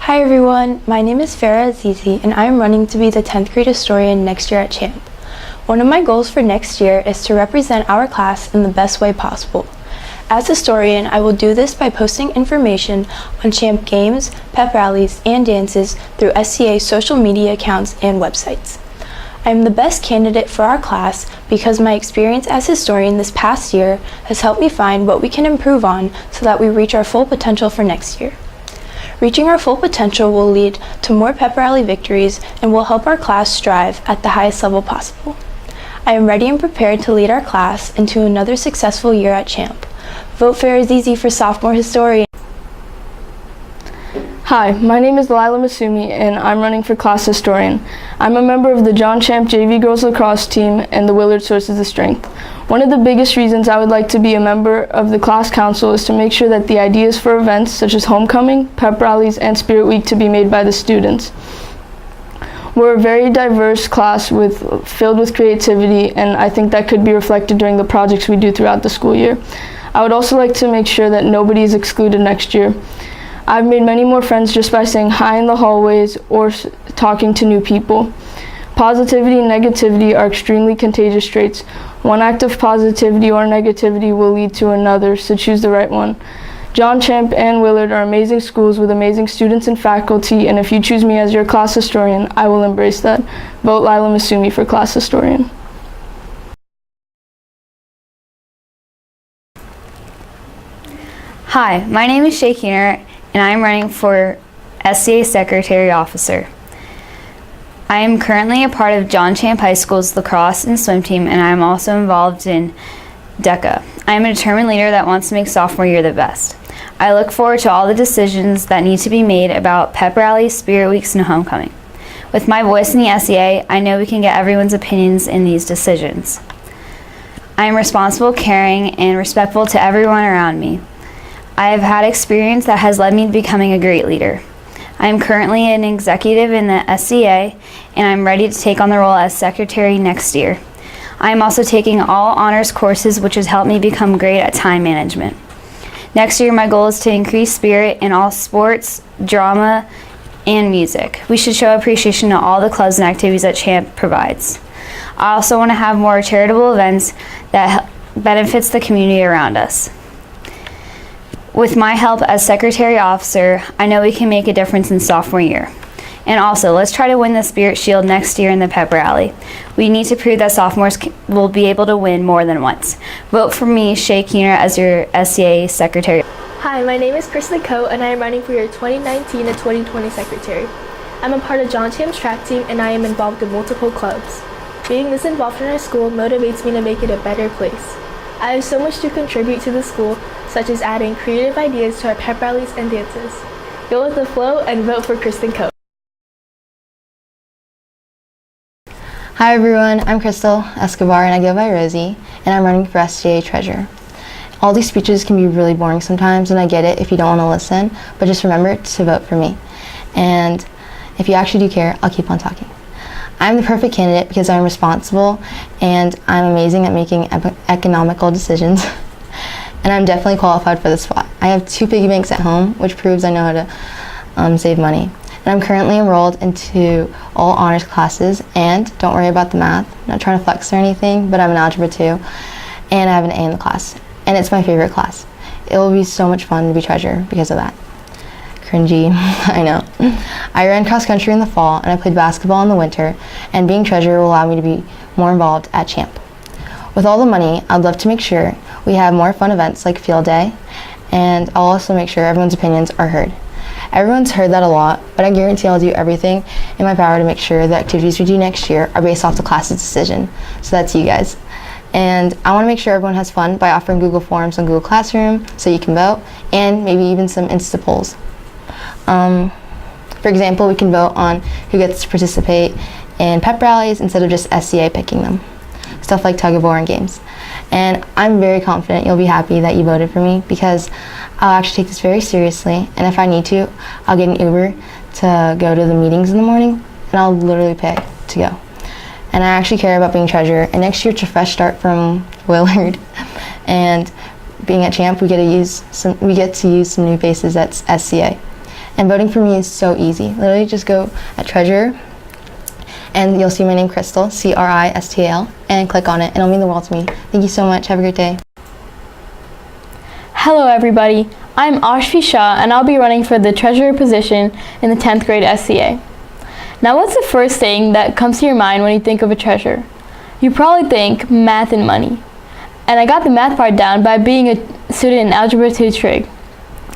Hi everyone, my name is Farah Azizi and I am running to be the 10th grade historian next year at CHAMP. One of my goals for next year is to represent our class in the best way possible. As historian, I will do this by posting information on CHAMP games, pep rallies, and dances through SCA social media accounts and websites. I am the best candidate for our class because my experience as historian this past year has helped me find what we can improve on so that we reach our full potential for next year. Reaching our full potential will lead to more pep rally victories and will help our class strive at the highest level possible. I am ready and prepared to lead our class into another successful year at CHAMP. Vote Farah Azizi for sophomore historian. Hi, my name is Lila Masumi and I'm running for class historian. I'm a member of the John Champ JV Girls Lacrosse team and the Willard Sources of Strength. One of the biggest reasons I would like to be a member of the class council is to make sure that the ideas for events such as homecoming, pep rallies, and Spirit Week to be made by the students. We're a very diverse class filled with creativity, and I think that could be reflected during the projects we do throughout the school year. I would also like to make sure that nobody is excluded next year. I've made many more friends just by saying hi in the hallways or talking to new people. Positivity and negativity are extremely contagious traits. One act of positivity or negativity will lead to another, so choose the right one. John Champ and Willard are amazing schools with amazing students and faculty, and if you choose me as your class historian, I will embrace that. Vote Lila Masumi for class historian. Hi, my name is Shay Keener, and I am running for SCA Secretary Officer. I am currently a part of John Champ High School's lacrosse and swim team, and I am also involved in DECA. I am a determined leader that wants to make sophomore year the best. I look forward to all the decisions that need to be made about pep rallies, spirit weeks, and homecoming. With my voice in the SCA, I know we can get everyone's opinions in these decisions. I am responsible, caring, and respectful to everyone around me. I have had experience that has led me to becoming a great leader. I am currently an executive in the SCA, and I'm ready to take on the role as secretary next year. I am also taking all honors courses, which has helped me become great at time management. Next year, my goal is to increase spirit in all sports, drama, and music. We should show appreciation to all the clubs and activities that CHAMP provides. I also want to have more charitable events that benefits the community around us. With my help as Secretary Officer, I know we can make a difference in sophomore year. And also, let's try to win the Spirit Shield next year in the pep rally. We need to prove that sophomores will be able to win more than once. Vote for me, Shay Keener, as your SCA Secretary. Hi, my name is Kristen Coe, and I am running for your 2019 and 2020 Secretary. I'm a part of John Champ's track team, and I am involved in multiple clubs. Being this involved in our school motivates me to make it a better place. I have so much to contribute to the school, such as adding creative ideas to our pep rallies and dances. Go with the flow and vote for Kristen Coe. Hi everyone, I'm Crystal Escobar and I go by Rosie, and I'm running for SCA Treasurer. All these speeches can be really boring sometimes, and I get it if you don't want to listen, but just remember to vote for me. And if you actually do care, I'll keep on talking. I'm the perfect candidate because I'm responsible and I'm amazing at making economical decisions. And I'm definitely qualified for the spot. I have 2 piggy banks at home, which proves I know how to save money. And I'm currently enrolled into all honors classes, and don't worry about the math. I'm not trying to flex or anything, but I'm in Algebra 2, and I have an A in the class. And it's my favorite class. It will be so much fun to be treasurer because of that. Cringy, I know. I ran cross country in the fall, and I played basketball in the winter, and being treasurer will allow me to be more involved at CHAMP. With all the money, I'd love to make sure we have more fun events like field day, and I'll also make sure everyone's opinions are heard. Everyone's heard that a lot, but I guarantee I'll do everything in my power to make sure the activities we do next year are based off the class's decision. So that's you guys. And I want to make sure everyone has fun by offering Google Forms on Google Classroom so you can vote, and maybe even some Insta polls. For example, we can vote on who gets to participate in pep rallies instead of just SCA picking them. Stuff like tug of war and games. And I'm very confident you'll be happy that you voted for me because I'll actually take this very seriously, and if I need to, I'll get an Uber to go to the meetings in the morning, and I'll literally pay to go. And I actually care about being treasurer, and next year it's a fresh start from Willard. And being at CHAMP, we get to use some new faces at SCA. And voting for me is so easy. Literally just go at Treasurer and you'll see my name, Crystal, Cristal, and click on it, and it'll mean the world to me. Thank you so much. Have a great day. Hello everybody, I'm Ashvi Shah and I'll be running for the treasurer position in the 10th grade SCA. Now what's the first thing that comes to your mind when you think of a treasurer? You probably think math and money. And I got the math part down by being a student in Algebra 2 Trig.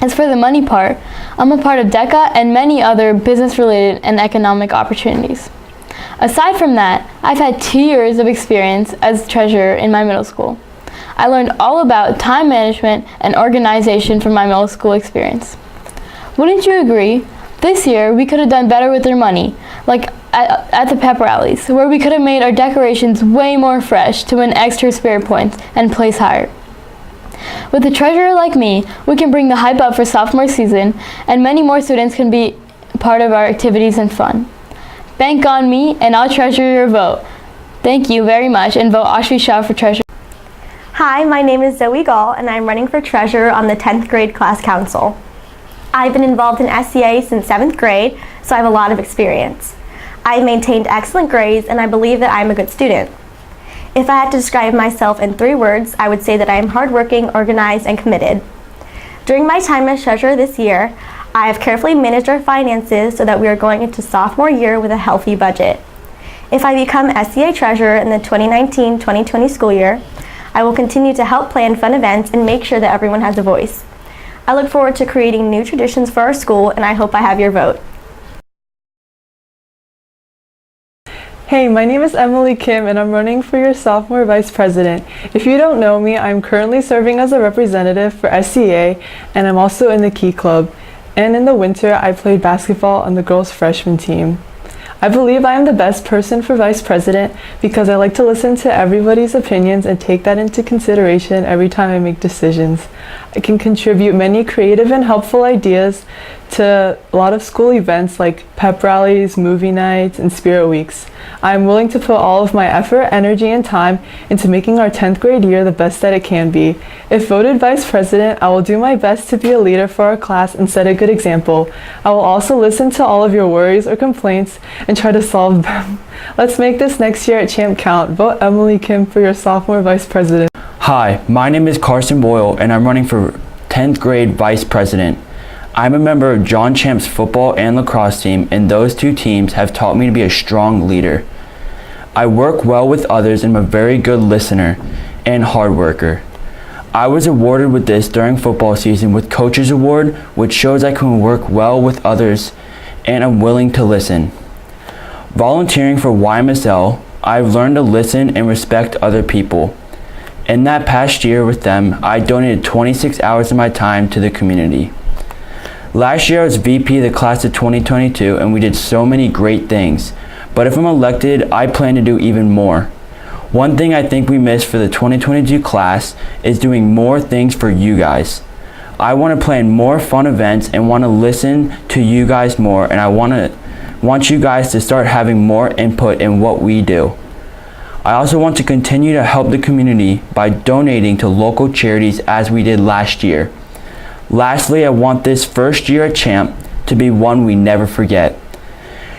As for the money part, I'm a part of DECA and many other business-related and economic opportunities. Aside from that, I've had 2 years of experience as treasurer in my middle school. I learned all about time management and organization from my middle school experience. Wouldn't you agree? This year, we could have done better with our money, like at the pep rallies, where we could have made our decorations way more fresh to win extra spirit points and place higher. With a treasurer like me, we can bring the hype up for sophomore season, and many more students can be part of our activities and fun. Bank on me, and I'll treasure your vote. Thank you very much, and vote Ashvi Shah for treasurer. Hi, my name is Zoe Gall, and I'm running for treasurer on the 10th grade class council. I've been involved in SCA since 7th grade, so I have a lot of experience. I've maintained excellent grades, and I believe that I'm a good student. If I had to describe myself in 3 words, I would say that I am hardworking, organized, and committed. During my time as treasurer this year, I have carefully managed our finances so that we are going into sophomore year with a healthy budget. If I become SCA treasurer in the 2019-2020 school year, I will continue to help plan fun events and make sure that everyone has a voice. I look forward to creating new traditions for our school, and I hope I have your vote. Hey, my name is Emily Kim and I'm running for your sophomore vice president. If you don't know me, I'm currently serving as a representative for SCA and I'm also in the Key Club. And in the winter, I played basketball on the girls' freshman team. I believe I am the best person for vice president because I like to listen to everybody's opinions and take that into consideration every time I make decisions. I can contribute many creative and helpful ideas to a lot of school events like pep rallies, movie nights, and spirit weeks. I am willing to put all of my effort, energy, and time into making our 10th grade year the best that it can be. If voted vice president, I will do my best to be a leader for our class and set a good example. I will also listen to all of your worries or complaints and try to solve them. Let's make this next year at Champ count. Vote Emily Kim for your sophomore vice president. Hi, my name is Carson Boyle and I'm running for 10th grade vice president. I'm a member of John Champ's football and lacrosse team, and those 2 teams have taught me to be a strong leader. I work well with others and I'm a very good listener and hard worker. I was awarded with this during football season with Coach's Award, which shows I can work well with others and I'm willing to listen. Volunteering for YMSL, I've learned to listen and respect other people. In that past year with them, I donated 26 hours of my time to the community. Last year I was VP of the class of 2022 and we did so many great things. But if I'm elected, I plan to do even more. One thing I think we missed for the 2022 class is doing more things for you guys. I want to plan more fun events and want to listen to you guys more, and I want you guys to start having more input in what we do. I also want to continue to help the community by donating to local charities as we did last year. Lastly, I want this first year at Champ to be one we never forget.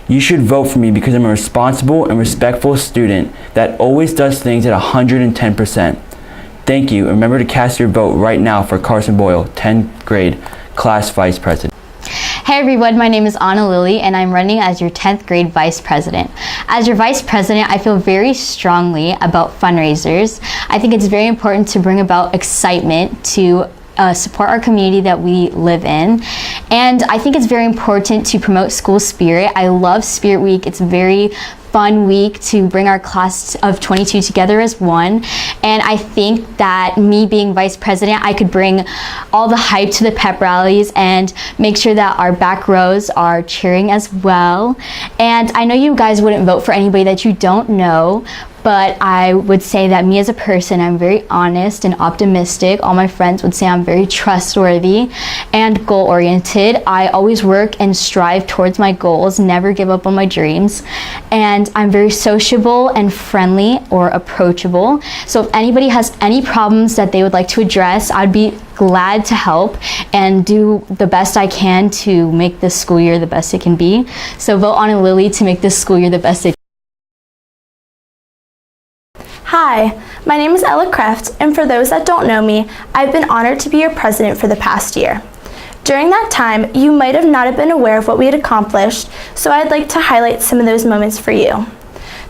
You should vote for me because I'm a responsible and respectful student that always does things at 110%. Thank you, and remember to cast your vote right now for Carson Boyle, 10th grade class vice president. Hey everyone, my name is Anna Lilly and I'm running as your 10th grade vice president. As your vice president, I feel very strongly about fundraisers. I think it's very important to bring about excitement to support our community that we live in. And I think it's very important to promote school spirit. I love Spirit Week. It's a very fun week to bring our class of 22 together as one. And I think that me being vice president, I could bring all the hype to the pep rallies and make sure that our back rows are cheering as well. And I know you guys wouldn't vote for anybody that you don't know, but I would say that me as a person, I'm very honest and optimistic. All my friends would say I'm very trustworthy and goal-oriented. I always work and strive towards my goals, never give up on my dreams. And I'm very sociable and friendly or approachable. So if anybody has any problems that they would like to address, I'd be glad to help and do the best I can to make this school year the best it can be. So vote on Lily to make this school year the best it can. Hi, my name is Ella Kreft, and for those that don't know me, I've been honored to be your president for the past year. During that time, you might have not have been aware of what we had accomplished, so I'd like to highlight some of those moments for you.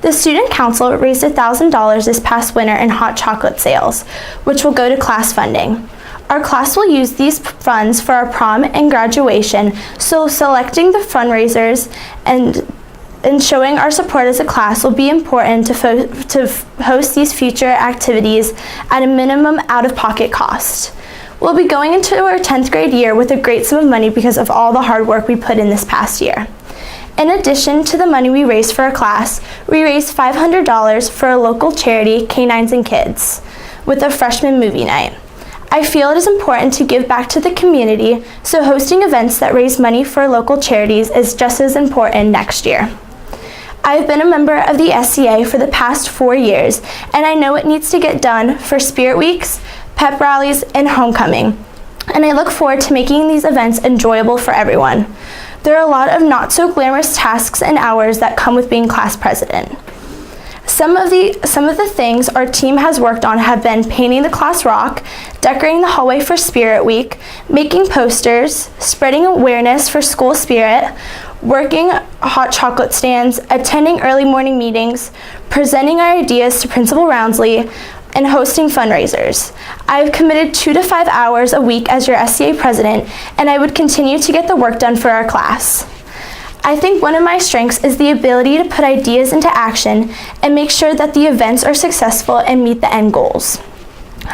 The Student Council raised $1,000 this past winter in hot chocolate sales, which will go to class funding. Our class will use these funds for our prom and graduation, so selecting the fundraisers and showing our support as a class will be important to host these future activities at a minimum out-of-pocket cost. We'll be going into our 10th grade year with a great sum of money because of all the hard work we put in this past year. In addition to the money we raised for our class, we raised $500 for a local charity, Canines and Kids, with a freshman movie night. I feel it is important to give back to the community, so hosting events that raise money for local charities is just as important next year. I have been a member of the SCA for the past 4 years, and I know it needs to get done for Spirit Weeks, pep rallies, and homecoming. And I look forward to making these events enjoyable for everyone. There are a lot of not so glamorous tasks and hours that come with being class president. Some of the things our team has worked on have been painting the class rock, decorating the hallway for Spirit Week, making posters, spreading awareness for school spirit, working hot chocolate stands, attending early morning meetings, presenting our ideas to Principal Roundsley, and hosting fundraisers. I've committed 2 to 5 hours a week as your SCA president, and I would continue to get the work done for our class. I think one of my strengths is the ability to put ideas into action and make sure that the events are successful and meet the end goals.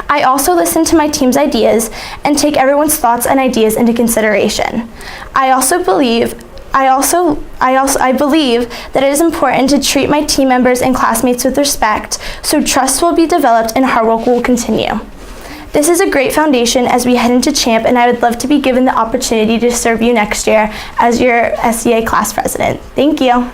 I also listen to my team's ideas and take everyone's thoughts and ideas into consideration. I believe that it is important to treat my team members and classmates with respect, so trust will be developed and hard work will continue. This is a great foundation as we head into CHAMP, and I would love to be given the opportunity to serve you next year as your SCA class president. Thank you.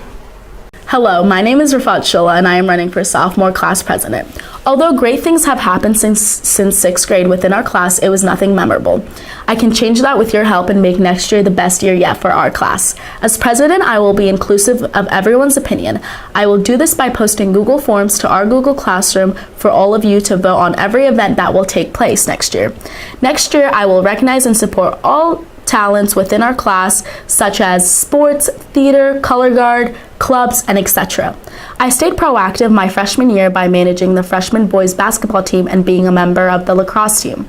Hello, my name is Rafat Shola and I am running for sophomore class president. Although great things have happened since 6th grade within our class, it was nothing memorable. I can change that with your help and make next year the best year yet for our class. As president, I will be inclusive of everyone's opinion. I will do this by posting Google Forms to our Google Classroom for all of you to vote on every event that will take place next year. Next year, I will recognize and support all talents within our class, such as sports, theater, color guard, clubs, and etc. I stayed proactive my freshman year by managing the freshman boys basketball team and being a member of the lacrosse team.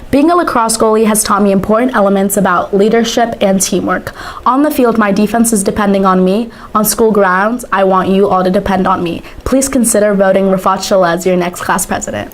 Being a lacrosse goalie has taught me important elements about leadership and teamwork. On the field, my defense is depending on me. On school grounds, I want you all to depend on me. Please consider voting Rafat Shola as your next class president.